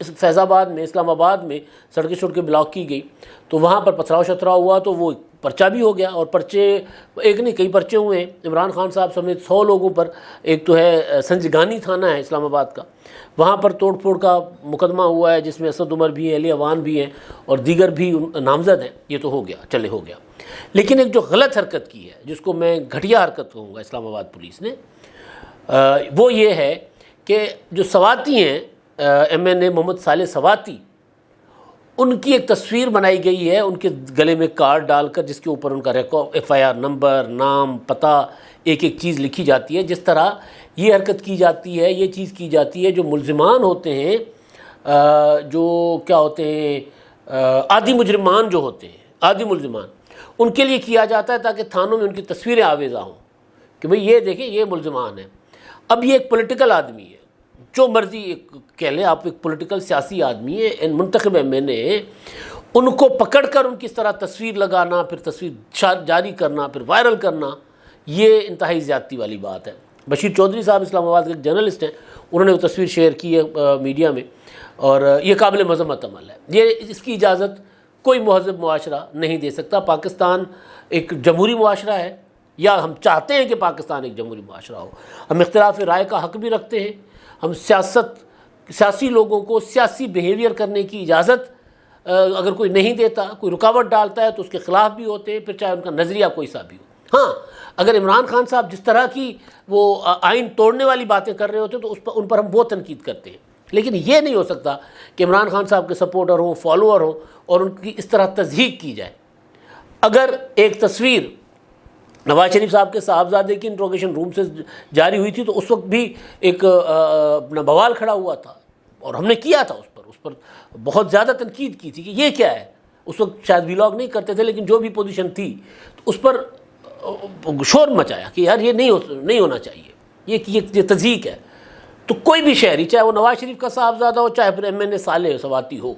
فیض آباد میں، اسلام آباد میں سڑکیں بلاک کی گئی، تو وہاں پر پتھراؤ شتراؤ ہوا، تو وہ پرچہ بھی ہو گیا، اور پرچے ایک نہیں کئی پرچے ہوئے ہیں عمران خان صاحب سمیت 100 لوگوں پر۔ ایک تو ہے سنجگانی تھانہ ہے اسلام آباد کا، وہاں پر توڑ پھوڑ کا مقدمہ ہوا ہے، جس میں اسد عمر بھی ہیں، علی عوان بھی ہیں، اور دیگر بھی نامزد ہیں۔ یہ تو ہو گیا۔ لیکن ایک جو غلط حرکت کی ہے، جس کو میں گھٹیا حرکت کہوں گا اسلام آباد پولیس نے، وہ یہ ہے کہ جو سواتی ہیں MNA محمد صالح سواتی، ان کی ایک تصویر بنائی گئی ہے ان کے گلے میں کارڈ ڈال کر، جس کے اوپر ان کا FIR نمبر، نام، پتہ، ایک ایک چیز لکھی جاتی ہے۔ جس طرح یہ حرکت کی جاتی ہے، یہ چیز کی جاتی ہے، جو ملزمان ہوتے ہیں، جو کیا ہوتے ہیں، عادی مجرمان جو ہوتے ہیں، عادی ملزمان، ان کے لیے کیا جاتا ہے تاکہ تھانوں میں ان کی تصویریں آویزاں ہوں کہ بھئی یہ دیکھیں یہ ملزمان ہیں۔ اب یہ ایک پولیٹیکل آدمی ہے، جو مرضی کہہ لیں آپ، ایک پولیٹیکل سیاسی آدمی ہے، منتخب MNA، ان کو پکڑ کر ان کی اس طرح تصویر لگانا، پھر تصویر جاری کرنا، پھر وائرل کرنا، یہ انتہائی زیادتی والی بات ہے۔ بشیر چودھری صاحب اسلام آباد کے ایک جرنلسٹ ہیں، انہوں نے وہ تصویر شیئر کی ہے میڈیا میں، اور یہ قابل مذمت عمل ہے۔ یہ اس کی اجازت کوئی مہذب معاشرہ نہیں دے سکتا۔ پاکستان ایک جمہوری معاشرہ ہے، یا ہم چاہتے ہیں کہ پاکستان ایک جمہوری معاشرہ ہو، ہم اختلاف رائے کا حق بھی رکھتے ہیں، ہم سیاسی لوگوں کو سیاسی بیہیویئر کرنے کی اجازت اگر کوئی نہیں دیتا، کوئی رکاوٹ ڈالتا ہے تو اس کے خلاف بھی ہوتے ہیں، پھر چاہے ان کا نظریہ کوئی سا بھی ہو۔ ہاں، اگر عمران خان صاحب جس طرح کی وہ آئین توڑنے والی باتیں کر رہے ہوتے ہیں تو ان پر ہم بہت تنقید کرتے ہیں، لیکن یہ نہیں ہو سکتا کہ عمران خان صاحب کے سپورٹر ہوں، فالوور ہوں، اور ان کی اس طرح تضحیک کی جائے۔ اگر ایک تصویر نواز شریف صاحب کے صاحبزادے کی انٹروگیشن روم سے جاری ہوئی تھی تو اس وقت بھی ایک اپنا بوال کھڑا ہوا تھا، اور ہم نے کیا تھا اس پر بہت زیادہ تنقید کی تھی کہ یہ کیا ہے۔ اس وقت شاید ویلاگ نہیں کرتے تھے، لیکن جو بھی پوزیشن تھی اس پر شور مچایا کہ یار یہ نہیں ہونا چاہیے، یہ تضحیک ہے۔ تو کوئی بھی شہری، چاہے وہ نواز شریف کا صاحبزادہ ہو، چاہے پھر MNA صالح سواتی ہو،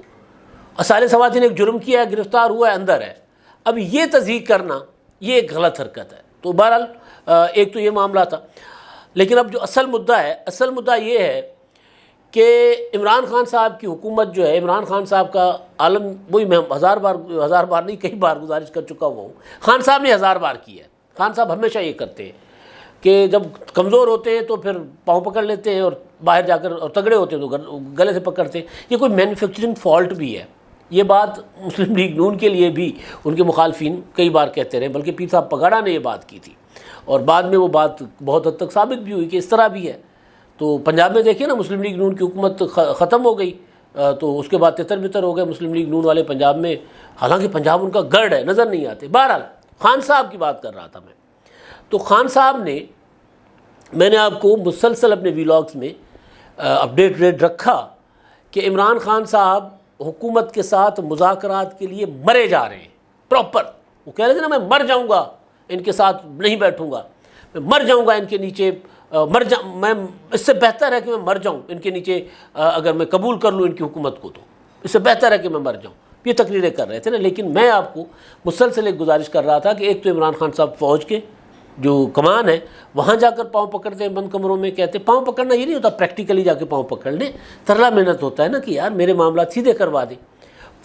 صالح سواتی نے ایک جرم کیا ہے، گرفتار ہوا ہے، اندر ہے، اب یہ تضحیک کرنا یہ ایک غلط حرکت ہے۔ تو بہرحال ایک تو یہ معاملہ تھا، لیکن اب جو اصل مدعا یہ ہے کہ عمران خان صاحب کی حکومت جو ہے، عمران خان صاحب کا عالم، وہی میں ہزار بار نہیں کئی بار گزارش کر چکا ہوا ہوں، خان صاحب نے 1000 بار کی ہے۔ خان صاحب ہمیشہ یہ کرتے ہیں کہ جب کمزور ہوتے ہیں تو پھر پاؤں پکڑ لیتے ہیں، اور باہر جا کر، اور تگڑے ہوتے ہیں تو گلے سے پکڑتے ہیں۔ یہ کوئی مینوفیکچرنگ فالٹ بھی ہے، یہ بات مسلم لیگ نون کے لیے بھی ان کے مخالفین کئی بار کہتے رہے، بلکہ پیر صاحب پگاڑا نے یہ بات کی تھی، اور بعد میں وہ بات بہت حد تک ثابت بھی ہوئی کہ اس طرح بھی ہے۔ تو پنجاب میں دیکھیں نا، مسلم لیگ نون کی حکومت ختم ہو گئی، تو اس کے بعد تتر بتر ہو گئے مسلم لیگ نون والے پنجاب میں، حالانکہ پنجاب ان کا گڑھ ہے، نظر نہیں آتے۔ بہرحال خان صاحب کی بات کر رہا تھا میں، تو خان صاحب میں نے آپ کو مسلسل اپنے ویلاگز میں اپڈیٹ رکھا کہ عمران خان صاحب حکومت کے ساتھ مذاکرات کے لیے مرے جا رہے ہیں، پراپر۔ وہ کہہ رہے تھے نا، میں مر جاؤں گا، ان کے ساتھ نہیں بیٹھوں گا، میں مر جاؤں گا ان کے نیچے، میں اس سے بہتر ہے کہ میں مر جاؤں ان کے نیچے، اگر میں قبول کر لوں ان کی حکومت کو تو اس سے بہتر ہے کہ میں مر جاؤں، یہ تقریریں کر رہے تھے نا۔ لیکن میں آپ کو مسلسل ایک گزارش کر رہا تھا کہ ایک تو عمران خان صاحب فوج کے جو کمان ہے وہاں جا کر پاؤں پکڑتے ہیں، بند کمروں میں کہتے ہیں، پاؤں پکڑنا یہ نہیں ہوتا پریکٹیکلی جا کے پاؤں پکڑ لیں، ترلا محنت ہوتا ہے نا کہ یار میرے معاملات سیدھے کروا دیں۔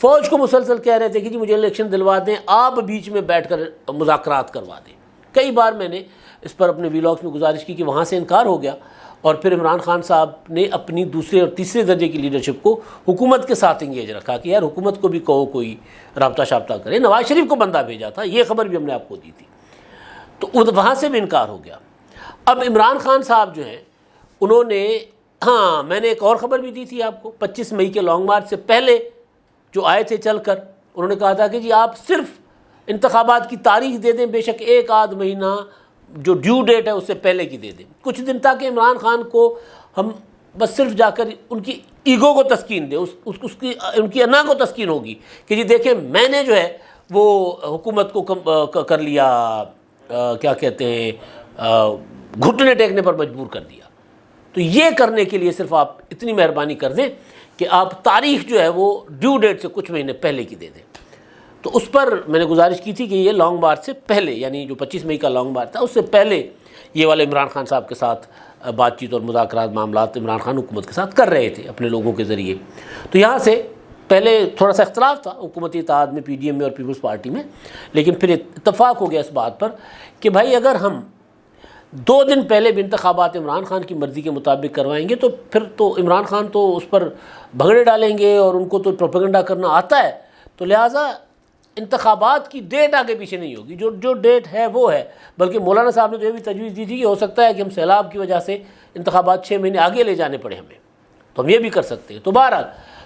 فوج کو مسلسل کہہ رہے تھے کہ جی مجھے الیکشن دلوا دیں، آپ بیچ میں بیٹھ کر مذاکرات کروا دیں۔ کئی بار میں نے اس پر اپنے ویلاگز میں گزارش کی کہ وہاں سے انکار ہو گیا، اور پھر عمران خان صاحب نے اپنی دوسرے اور تیسرے درجے کی لیڈرشپ کو حکومت کے ساتھ انگیج رکھا کہ یار حکومت کو بھی کہو کوئی رابطہ شابطہ کرے۔ نواز شریف کو بندہ بھیجا تھا، یہ خبر بھی ہم نے آپ کو دی تھی، تو وہاں سے بھی انکار ہو گیا۔ اب عمران خان صاحب جو ہیں انہوں نے، ہاں میں نے ایک اور خبر بھی دی تھی آپ کو، 25 مئی کے لانگ مارچ سے پہلے جو آئے تھے چل کر، انہوں نے کہا تھا کہ جی آپ صرف انتخابات کی تاریخ دے دیں، بے شک 1 مہینہ جو ڈیو ڈیٹ ہے اس سے پہلے کی دے دیں، کچھ دن، تاکہ عمران خان کو ہم بس صرف جا کر ان کی ایگو کو تسکین دیں، ان کی انا کو تسکین ہوگی کہ جی دیکھیں میں نے جو ہے وہ حکومت کو کر لیا، کیا کہتے ہیں، گھٹنے ٹیکنے پر مجبور کر دیا۔ تو یہ کرنے کے لیے صرف آپ اتنی مہربانی کر دیں کہ آپ تاریخ جو ہے وہ ڈیو ڈیٹ سے کچھ مہینے پہلے کی دے دیں۔ تو اس پر میں نے گزارش کی تھی کہ یہ لانگ مارچ سے پہلے، یعنی جو 25 مئی کا لانگ مارچ تھا اس سے پہلے یہ والے عمران خان صاحب کے ساتھ بات چیت اور مذاکرات معاملات عمران خان حکومت کے ساتھ کر رہے تھے اپنے لوگوں کے ذریعے. تو یہاں سے پہلے تھوڑا سا اختلاف تھا حکومتی اتحاد میں پی ڈی ایم میں اور پیپلز پارٹی میں، لیکن پھر اتفاق ہو گیا اس بات پر کہ بھائی اگر ہم 2 دن پہلے بھی انتخابات عمران خان کی مرضی کے مطابق کروائیں گے تو پھر تو عمران خان تو اس پر بھگڑے ڈالیں گے اور ان کو تو پروپیگنڈا کرنا آتا ہے، تو لہٰذا انتخابات کی ڈیٹ آگے پیچھے نہیں ہوگی، جو ڈیٹ ہے وہ ہے. بلکہ مولانا صاحب نے تو یہ بھی تجویز دی تھی کہ ہو سکتا ہے کہ ہم سیلاب کی وجہ سے انتخابات 6 مہینے آگے لے جانے پڑے ہمیں، تو ہم یہ بھی کر سکتے ہیں. تو بہرحال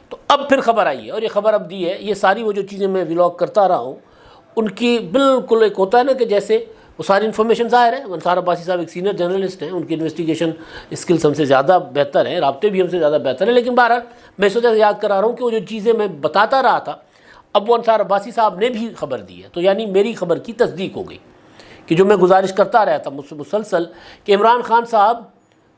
تو اب پھر خبر آئی ہے اور یہ خبر اب دی ہے. یہ ساری وہ جو چیزیں میں ولاگ کرتا رہا ہوں ان کی بالکل ایک ہوتا ہے نا کہ جیسے وہ ساری انفارمیشن ظاہر ہے. انصار عباسی صاحب ایک سینئر جرنلسٹ ہیں، ان کی انویسٹیگیشن اسکلس ہم سے زیادہ بہتر ہیں، رابطے بھی ہم سے زیادہ بہتر ہیں، لیکن بہرحال میں اس وجہ سے یاد کرا رہا ہوں کہ وہ جو چیزیں میں بتاتا رہا تھا اب وہ انصار عباسی صاحب نے بھی خبر دی ہے. تو یعنی میری خبر کی تصدیق ہو گئی کہ جو میں گزارش کرتا رہا تھا مسلسل کہ عمران خان صاحب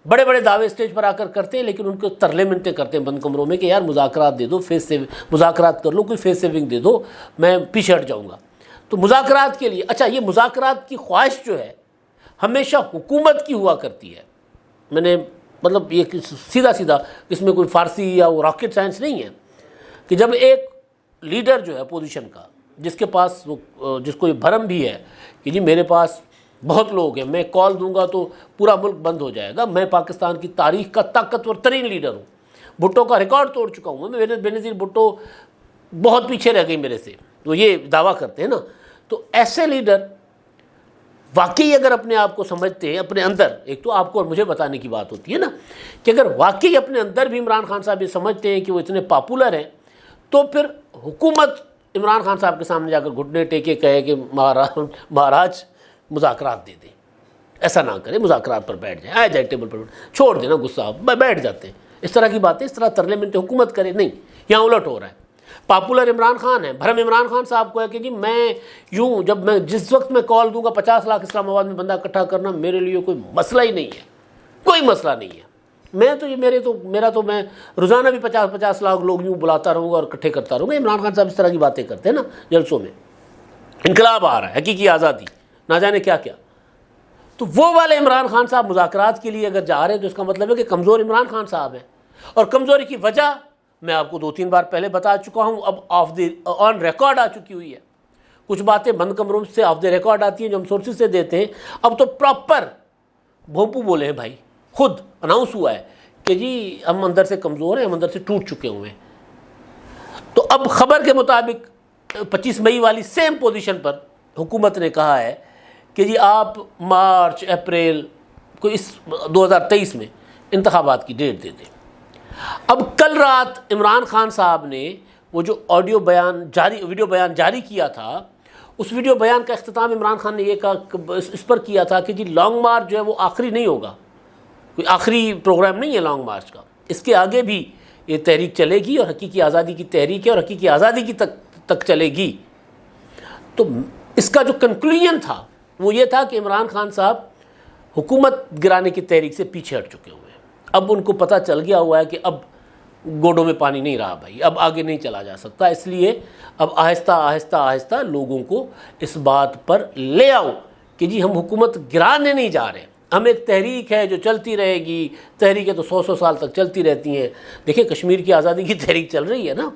بڑے بڑے دعوے اسٹیج پر آ کر کرتے ہیں، لیکن ان کو ترلے منتیں کرتے ہیں بند کمروں میں کہ یار مذاکرات دے دو، فیس سے مذاکرات کر لو، کوئی فیس سیونگ دے دو، میں پیچھے ہٹ جاؤں گا. تو مذاکرات کے لیے اچھا یہ مذاکرات کی خواہش جو ہے ہمیشہ حکومت کی ہوا کرتی ہے. میں نے مطلب یہ سیدھا اس میں کوئی فارسی یا وہ راکٹ سائنس نہیں ہے کہ جب ایک لیڈر جو ہے اپوزیشن کا جس کے پاس جس کو یہ بھرم بھی ہے کہ جی میرے پاس بہت لوگ ہیں، میں کال دوں گا تو پورا ملک بند ہو جائے گا، میں پاکستان کی تاریخ کا طاقتور ترین لیڈر ہوں، بھٹو کا ریکارڈ توڑ چکا ہوں میں، بینظیر بھٹو بہت پیچھے رہ گئی میرے سے، تو یہ دعویٰ کرتے ہیں نا. تو ایسے لیڈر واقعی اگر اپنے آپ کو سمجھتے ہیں اپنے اندر، ایک تو آپ کو اور مجھے بتانے کی بات ہوتی ہے نا کہ اگر واقعی اپنے اندر بھی عمران خان صاحب یہ سمجھتے ہیں کہ وہ اتنے پاپولر ہیں تو پھر حکومت عمران خان صاحب کے سامنے جا کر گھٹنے ٹیکے کہے کہ مہاراج مذاکرات دے دیں. ایسا نہ کرے، مذاکرات پر بیٹھ جائیں، آ جائے ٹیبل پر چھوڑ دینا غصہ، بیٹھ جاتے ہیں. اس طرح کی باتیں، اس طرح ترلے منتے حکومت کرے نہیں. یہاں الٹ ہو رہا ہے. پاپولر عمران خان ہے، بھرم عمران خان صاحب کو ہے کہ جی میں یوں جب میں جس وقت میں کال دوں گا 50 لاکھ اسلام آباد میں بندہ اکٹھا کرنا میرے لیے کوئی مسئلہ ہی نہیں ہے، کوئی مسئلہ نہیں ہے. میں تو یہ میرا تو میں روزانہ بھی 50 لاکھ لوگ یوں بلاتا رہوں گا اور اکٹھے کرتا رہوں گا. عمران خان صاحب اس طرح کی باتیں کرتے ہیں نا جلسوں میں. انقلاب آ رہا ہے، حقیقی آزادی، نہ جانے کیا کیا. تو وہ والے عمران خان صاحب مذاکرات کے لیے اگر جا رہے ہیں تو اس کا مطلب ہے کہ کمزور عمران خان صاحب ہیں. اور کمزوری کی وجہ میں آپ کو 2-3 بار پہلے بتا چکا ہوں، اب آن ریکارڈ آ چکی ہوئی ہے. کچھ باتیں بند کمروں سے آف دی ریکارڈ آتی ہیں جو ہم سورسز سے دیتے ہیں. اب تو پراپر بھونپو بولے ہیں بھائی، خود اناؤنس ہوا ہے کہ جی ہم اندر سے کمزور ہیں، ہم اندر سے ٹوٹ چکے ہوئے ہیں. تو اب خبر کے مطابق 25 مئی والی سیم پوزیشن پر حکومت نے کہا ہے کہ جی آپ مارچ اپریل کو اس 2023 میں انتخابات کی ڈیٹ دے دیں. اب کل رات عمران خان صاحب نے وہ جو ویڈیو بیان جاری کیا تھا، اس ویڈیو بیان کا اختتام عمران خان نے یہ کہا اس پر کیا تھا کہ جی لانگ مارچ جو ہے وہ آخری نہیں ہوگا، کوئی آخری پروگرام نہیں ہے لانگ مارچ کا، اس کے آگے بھی یہ تحریک چلے گی اور حقیقی آزادی کی تحریک ہے اور حقیقی آزادی کی تک چلے گی. تو اس کا جو کنکلوژن تھا وہ یہ تھا کہ عمران خان صاحب حکومت گرانے کی تحریک سے پیچھے ہٹ چکے ہوئے ہیں. اب ان کو پتہ چل گیا ہوا ہے کہ اب گوڑوں میں پانی نہیں رہا بھائی، اب آگے نہیں چلا جا سکتا. اس لیے اب آہستہ لوگوں کو اس بات پر لے آؤ کہ جی ہم حکومت گرانے نہیں جا رہے، ہم ایک تحریک ہے جو چلتی رہے گی. تحریکیں تو 100 سال تک چلتی رہتی ہیں. دیکھیں کشمیر کی آزادی کی تحریک چل رہی ہے نا،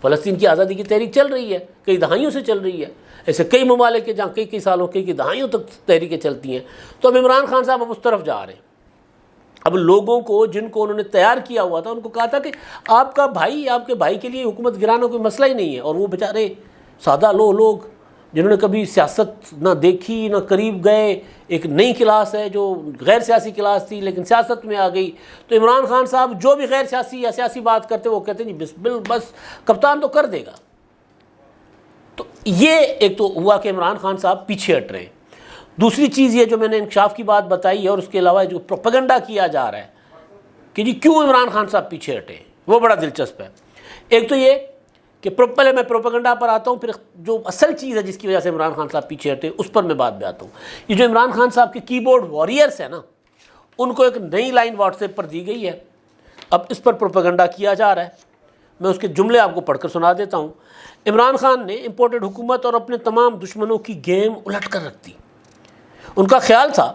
فلسطین کی آزادی کی تحریک چل رہی ہے، کئی دہائیوں سے چل رہی ہے. ایسے کئی ممالک کے جہاں کئی سالوں کئی دہائیوں تک تحریکیں چلتی ہیں. تو اب عمران خان صاحب اب اس طرف جا رہے ہیں. اب لوگوں کو جن کو انہوں نے تیار کیا ہوا تھا ان کو کہا تھا کہ آپ کا بھائی، آپ کے بھائی کے لیے حکومت گرانا کوئی مسئلہ ہی نہیں ہے. اور وہ بیچارے سادہ لوگ جنہوں نے کبھی سیاست نہ دیکھی نہ قریب گئے، ایک نئی کلاس ہے جو غیر سیاسی کلاس تھی لیکن سیاست میں آ گئی. تو عمران خان صاحب جو بھی غیر سیاسی یا سیاسی بات کرتے وہ کہتے ہیں جی بس کپتان تو کر دے گا. تو یہ ایک تو ہوا کہ عمران خان صاحب پیچھے ہٹ رہے ہیں. دوسری چیز یہ جو میں نے انکشاف کی بات بتائی ہے اور اس کے علاوہ جو پروپیگنڈا کیا جا رہا ہے کہ جی کیوں عمران خان صاحب پیچھے ہٹے، وہ بڑا دلچسپ ہے. ایک تو یہ کہ پہلے میں پروپیگنڈا پر آتا ہوں، پھر جو اصل چیز ہے جس کی وجہ سے عمران خان صاحب پیچھے ہٹے اس پر میں بات میں آتا ہوں. یہ جو عمران خان صاحب کے کی بورڈ واریئرس ہیں نا، ان کو ایک نئی لائن واٹس ایپ پر دی گئی ہے. اب اس پر پروپیگنڈا کیا جا رہا ہے. میں اس کے جملے آپ کو پڑھ کر سنا دیتا ہوں. عمران خان نے امپورٹڈ حکومت اور اپنے تمام دشمنوں کی گیم الٹ کر رکھ دی. ان کا خیال تھا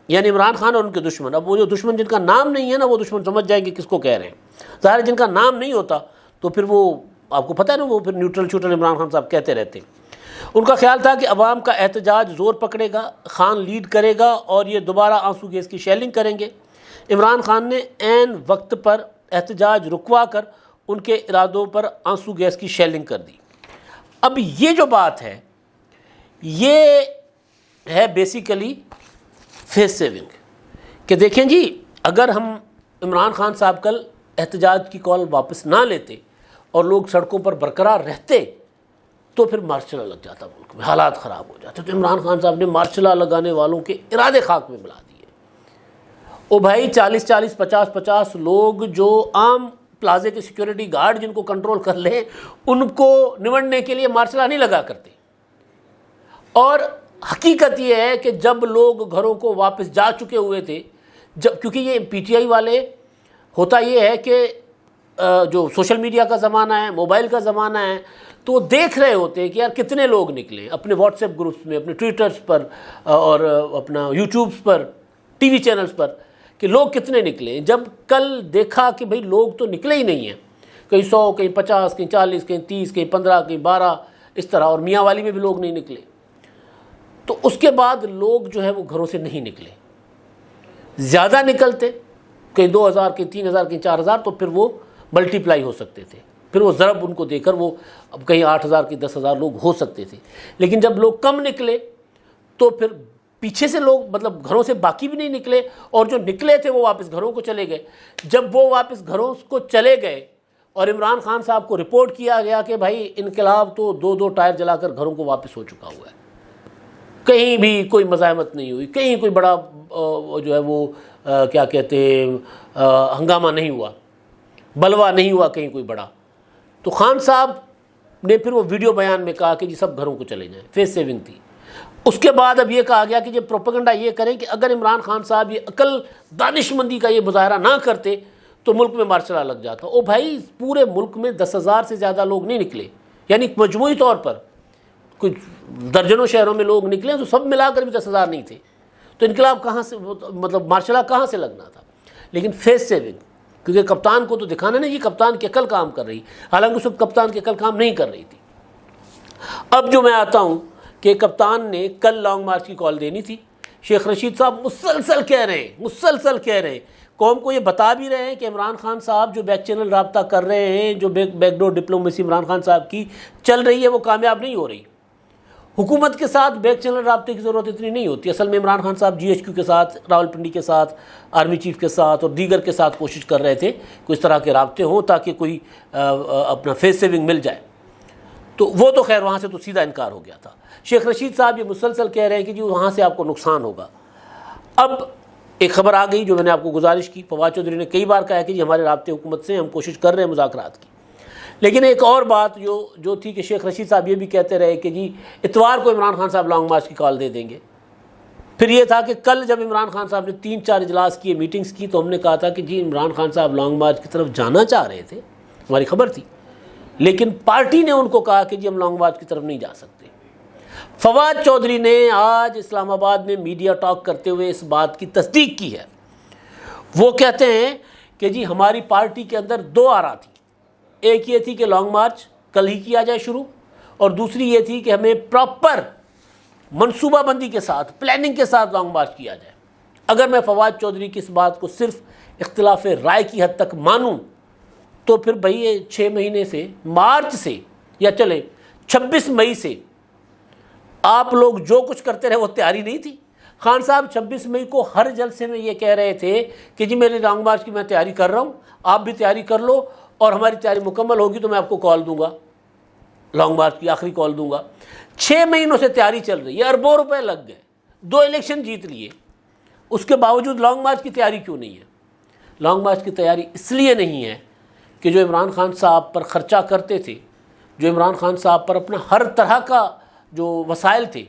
یعنی عمران خان اور ان کے دشمن. اب وہ جو دشمن جن کا نام نہیں ہے نا، وہ دشمن سمجھ جائیں گے کس کو کہہ رہے ہیں. ظاہر ہے جن کا نام نہیں ہوتا تو پھر وہ آپ کو پتہ ہے نا، وہ پھر نیوٹرل شوٹرل عمران خان صاحب کہتے رہتے ہیں. ان کا خیال تھا کہ عوام کا احتجاج زور پکڑے گا، خان لیڈ کرے گا اور یہ دوبارہ آنسو گیس کی شیلنگ کریں گے. عمران خان نے عین وقت پر احتجاج رکوا کر ان کے ارادوں پر آنسو گیس کی شیلنگ کر دی. اب یہ جو بات ہے یہ ہے بیسیکلی فیس سیونگ، کہ دیکھیں جی اگر ہم عمران خان صاحب کل احتجاج کی کال واپس نہ لیتے اور لوگ سڑکوں پر برقرار رہتے تو پھر مارشل لا لگ جاتا، ملک میں حالات خراب ہو جاتے. تو عمران خان صاحب نے مارشل لا لگانے والوں کے ارادے خاک میں ملا دیے. او بھائی 40 50 لوگ جو عام پلازے کے سیکیورٹی گارڈ جن کو کنٹرول کر لیں ان کو نمٹنے کے لیے مارشل لا نہیں لگا کرتے. اور حقیقت یہ ہے کہ جب لوگ گھروں کو واپس جا چکے ہوئے تھے، کیونکہ یہ پی ٹی آئی والے، ہوتا یہ ہے کہ جو سوشل میڈیا کا زمانہ ہے، موبائل کا زمانہ ہے، تو وہ دیکھ رہے ہوتے ہیں کہ یار کتنے لوگ نکلے اپنے واٹس ایپ گروپس میں، اپنے ٹویٹرز پر اور اپنا یوٹیوبس پر، ٹی وی چینلز پر، کہ لوگ کتنے نکلے. جب کل دیکھا کہ بھئی لوگ تو نکلے ہی نہیں ہیں، کہیں 100 کہیں 50 کہیں 40 کہیں 30 کہیں 15 کہیں 12 اس طرح، اور میاں والی میں بھی لوگ نہیں نکلے، تو اس کے بعد لوگ جو ہے وہ گھروں سے نہیں نکلے. زیادہ نکلتے کہیں 2000 کہیں 3000 کہیں 4000 تو پھر وہ ملٹی پلائی ہو سکتے تھے، پھر وہ ضرب ان کو دے کر وہ اب کہیں 8000 کی 10,000 لوگ ہو سکتے تھے. لیکن جب لوگ کم نکلے تو پھر پیچھے سے لوگ مطلب گھروں سے باقی بھی نہیں نکلے، اور جو نکلے تھے وہ واپس گھروں کو چلے گئے. جب وہ واپس گھروں کو چلے گئے اور عمران خان صاحب کو رپورٹ کیا گیا کہ بھائی انقلاب تو 2 ٹائر جلا کر گھروں کو واپس ہو چکا ہوا ہے، کہیں بھی کوئی مزاحمت نہیں ہوئی، کہیں کوئی بڑا جو ہے وہ کیا کہتے ہیں ہنگامہ نہیں ہوا، بلوا نہیں ہوا کہیں کوئی بڑا، تو خان صاحب نے پھر وہ ویڈیو بیان میں کہا کہ جی سب گھروں کو چلے جائیں. فیس سیونگ تھی. اس کے بعد اب یہ کہا گیا کہ یہ پروپیگنڈا یہ کریں کہ اگر عمران خان صاحب یہ عقل دانش مندی کا یہ مظاہرہ نہ کرتے تو ملک میں مارشل لا لگ جاتا. او بھائی پورے ملک میں 10,000 سے زیادہ لوگ نہیں نکلے، یعنی مجموعی طور پر کچھ درجنوں شہروں میں لوگ نکلے تو سب ملا کر بھی 10,000 نہیں تھے. تو انقلاب کہاں سے مطلب مارشل لا کہاں سے لگنا تھا؟ لیکن فیس سیونگ، کیونکہ کپتان کو تو دکھانا نہیں، یہ کپتان کی عقل کام کر رہی، حالانکہ اس وقت کپتان کی عقل کام نہیں کر رہی تھی. اب جو میں آتا ہوں کہ کپتان نے کل لانگ مارچ کی کال دینی تھی. شیخ رشید صاحب مسلسل کہہ رہے ہیں قوم کو یہ بتا بھی رہے ہیں کہ عمران خان صاحب جو بیک چینل رابطہ کر رہے ہیں، جو back door diplomacy Imran Khan صاحب کی چل رہی ہے وہ کامیاب نہیں ہو رہی. حکومت کے ساتھ بیک چینل رابطے کی ضرورت اتنی نہیں ہوتی. اصل میں عمران خان صاحب GHQ کے ساتھ، راولپنڈی کے ساتھ، آرمی چیف کے ساتھ اور دیگر کے ساتھ کوشش کر رہے تھے کہ اس طرح کے رابطے ہوں تاکہ کوئی اپنا فیس سیونگ مل جائے. تو وہ تو خیر وہاں سے تو سیدھا انکار ہو گیا تھا. شیخ رشید صاحب یہ مسلسل کہہ رہے ہیں کہ جی وہاں سے آپ کو نقصان ہوگا. اب ایک خبر آ گئی جو میں نے آپ کو گزارش کی، فواد چودھری نے کئی بار کہا ہے کہ جی ہمارے رابطے حکومت سے، ہم کوشش کر رہے ہیں مذاکرات کی. لیکن ایک اور بات جو تھی کہ شیخ رشید صاحب یہ بھی کہتے رہے کہ جی اتوار کو عمران خان صاحب لانگ مارچ کی کال دے دیں گے. پھر یہ تھا کہ کل جب عمران خان صاحب نے 3-4 اجلاس کیے، میٹنگز کی، تو ہم نے کہا تھا کہ جی عمران خان صاحب لانگ مارچ کی طرف جانا چاہ رہے تھے، ہماری خبر تھی، لیکن پارٹی نے ان کو کہا کہ جی ہم لانگ مارچ کی طرف نہیں جا سکتے. فواد چودھری نے آج اسلام آباد میں میڈیا ٹاک کرتے ہوئے اس بات کی تصدیق کی ہے. وہ کہتے ہیں کہ جی ہماری پارٹی کے اندر 2 آرا تھی. ایک یہ تھی کہ لانگ مارچ کل ہی کیا جائے شروع، اور دوسری یہ تھی کہ ہمیں پراپر منصوبہ بندی کے ساتھ، پلاننگ کے ساتھ لانگ مارچ کیا جائے. اگر میں فواد چودھری کی اس بات کو صرف اختلاف رائے کی حد تک مانوں تو پھر بھئی یہ 6 مہینے سے، مارچ سے، یا چلے 26 مئی سے آپ لوگ جو کچھ کرتے رہے وہ تیاری نہیں تھی. خان صاحب 26 مئی کو ہر جلسے میں یہ کہہ رہے تھے کہ جی میری لانگ مارچ کی میں تیاری کر رہا ہوں، آپ بھی تیاری کر لو، اور ہماری تیاری مکمل ہوگی تو میں آپ کو کال دوں گا، لانگ مارچ کی آخری کال دوں گا. 6 مہینوں سے تیاری چل رہی ہے، اربوں روپے لگ گئے، 2 الیکشن جیت لیے، اس کے باوجود لانگ مارچ کی تیاری کیوں نہیں ہے؟ لانگ مارچ کی تیاری اس لیے نہیں ہے کہ جو عمران خان صاحب پر خرچہ کرتے تھے، جو عمران خان صاحب پر اپنا ہر طرح کا جو وسائل تھے،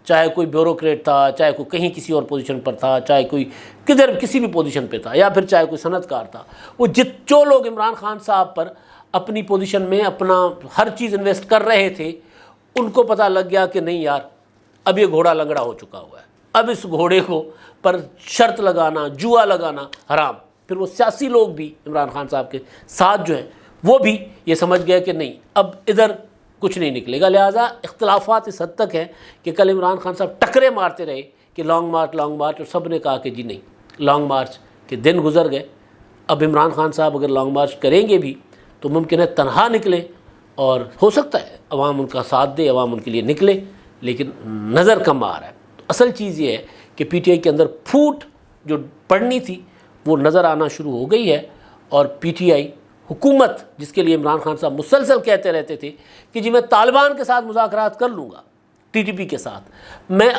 چاہے کوئی بیوروکریٹ تھا، چاہے کوئی کہیں کسی اور پوزیشن پر تھا، چاہے کوئی کدھر کسی بھی پوزیشن پہ تھا، یا پھر چاہے کوئی صنعت کار تھا، وہ جو لوگ عمران خان صاحب پر اپنی پوزیشن میں اپنا ہر چیز انویسٹ کر رہے تھے، ان کو پتہ لگ گیا کہ نہیں یار اب یہ گھوڑا لنگڑا ہو چکا ہوا ہے، اب اس گھوڑے کو پر شرط لگانا، جوا لگانا حرام۔ پھر وہ سیاسی لوگ بھی عمران خان صاحب کے ساتھ جو ہیں وہ بھی یہ سمجھ گئے کہ نہیں اب ادھر کچھ نہیں نکلے گا، لہٰذا اختلافات اس حد تک ہیں کہ کل عمران خان صاحب ٹکرے مارتے رہے کہ لانگ مارچ، اور سب نے کہا کہ جی نہیں، لانگ مارچ کے دن گزر گئے۔ اب عمران خان صاحب اگر لانگ مارچ کریں گے بھی تو ممکن ہے تنہا نکلیں، اور ہو سکتا ہے عوام ان کا ساتھ دے، عوام ان کے لیے نکلے، لیکن نظر کم آ رہا ہے۔ تو اصل چیز یہ ہے کہ پی ٹی آئی کے اندر پھوٹ جو پڑنی تھی وہ نظر آنا شروع ہو گئی ہے، اور پی ٹی آئی حکومت، جس کے لیے عمران خان صاحب مسلسل کہتے رہتے تھے کہ جی میں طالبان کے ساتھ مذاکرات کر لوں گا، ٹی ٹی پی کے ساتھ میں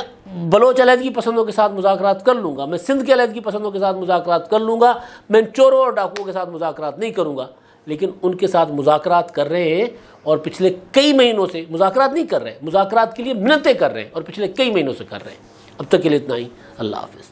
بلوچ علیحدگی پسندوں کے ساتھ مذاکرات کر لوں گا، میں سندھ کے علیحدگی پسندوں کے ساتھ مذاکرات کر لوں گا، میں چوروں اور ڈاکوؤں کے ساتھ مذاکرات نہیں کروں گا، لیکن ان کے ساتھ مذاکرات کر رہے ہیں، اور پچھلے کئی مہینوں سے مذاکرات نہیں کر رہے، مذاکرات کے لیے منتیں کر رہے ہیں، اور پچھلے کئی مہینوں سے کر رہے ہیں۔ اب تک کے لیے اتنا ہی، اللہ حافظ۔